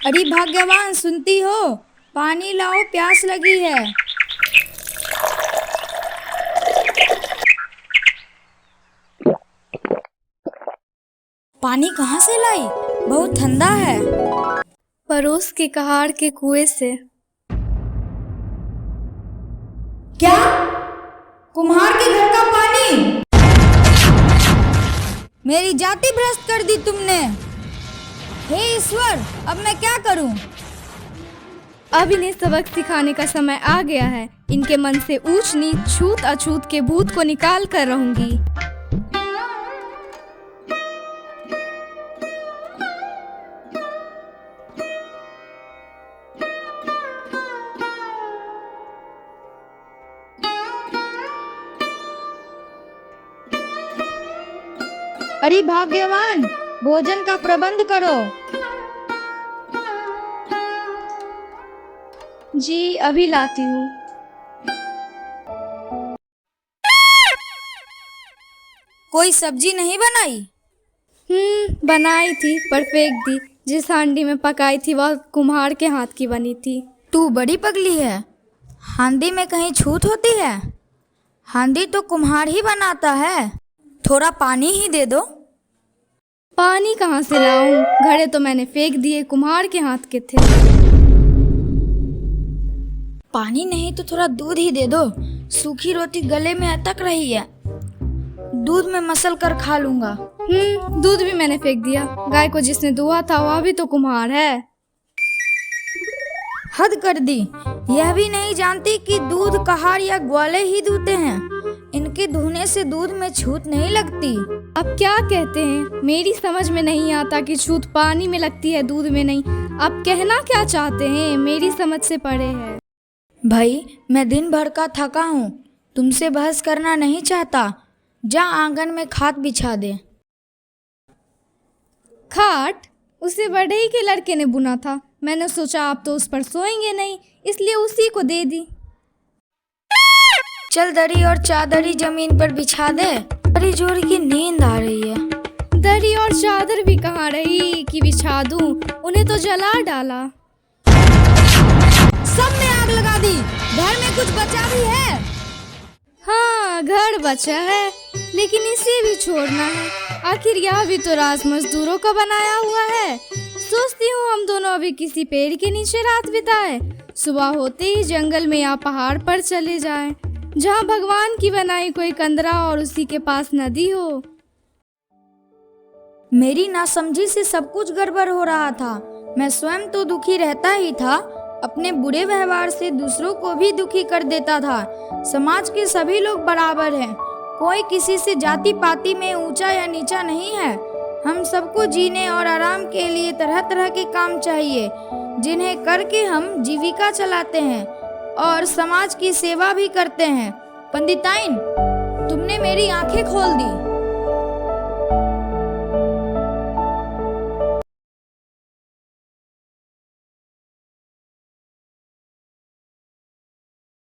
अरे भाग्यवान, सुनती हो? पानी लाओ, प्यास लगी है। पानी कहाँ से लाई? बहुत ठंडा है। पड़ोस के कहार के कुएं से। क्या? कुम्हार के घर का पानी? मेरी जाति भ्रष्ट कर दी तुमने। हे ईश्वर, अब मैं क्या करूं? अब इन्हें सबक सिखाने का समय आ गया है। इनके मन से ऊंच नीच छूत अछूत के भूत को निकाल कर रहूंगी। अरे भाग्यवान, भोजन का प्रबंध करो। जी अभी लाती हूँ। कोई सब्जी नहीं बनाई? बनाई थी पर फेंक दी। जिस हांडी में पकाई थी वह कुम्हार के हाथ की बनी थी। तू बड़ी पगली है। हांडी में कहीं छूत होती है? हांडी तो कुम्हार ही बनाता है। थोड़ा पानी ही दे दो। पानी कहाँ से लाऊं? घड़े तो मैंने फेंक दिए, कुम्हार के हाथ के थे। पानी नहीं तो थोड़ा दूध ही दे दो। सूखी रोटी गले में अटक रही है। दूध में मसल कर खा लूंगा। दूध भी मैंने फेंक दिया। गाय को जिसने दुहा था वह भी तो कुम्हार है। हद कर दी। यह भी नहीं जानती कि दूध कहार या ग्वाले ही दूते हैं। इनके दूहने से दूध में छूत नहीं लगती। अब क्या कहते हैं? मेरी समझ में नहीं आता कि छूत पानी में लगती है, दूध में नहीं। अब कहना क्या चाहते हैं? मेरी समझ से परे है। भाई, मैं दिन भर का थका हूँ। तुमसे बहस करना नहीं चाहता। जा आंगन में खाट बिछा दे। खाट? उसे बढ़ई के लड़के ने बुना था। मैंने सोचा आप तो उस पर सोएंगे नहीं, इसलिए उसी को दे दी। चल दरी और चादरी जमीन पर बिछा दे। बड़ी जोर की नींद आ रही है। दरी और चादर भी कहाँ रही कि बिछा दूं? उन्हें तो जला डाला। सब में आग लगा दी। घर में कुछ बचा भी है? हाँ, घर बचा है, लेकिन इसे भी छोड़ना है। आखिर यह भी तो राज मजदूरों का बनाया हुआ है। सोचती हूँ हम दोनों अभी किसी पेड़ के नीचे रात बिताए। सुबह होते ही जंगल में या पहाड़ पर चले जाएं, जहाँ भगवान की बनाई कोई कंदरा और उसी के पास नदी हो। मेरी नासमझी से सब कुछ गड़बड़ हो रहा था। मैं स्वयं तो दुखी रहता ही था, अपने बुरे व्यवहार से दूसरों को भी दुखी कर देता था। समाज के सभी लोग बराबर हैं। कोई किसी से जाति पाति में ऊंचा या नीचा नहीं है। हम सबको जीने और आराम के लिए तरह तरह के काम चाहिए, जिन्हें करके हम जीविका चलाते हैं और समाज की सेवा भी करते हैं। पंडिताइन, तुमने मेरी आंखें खोल दी।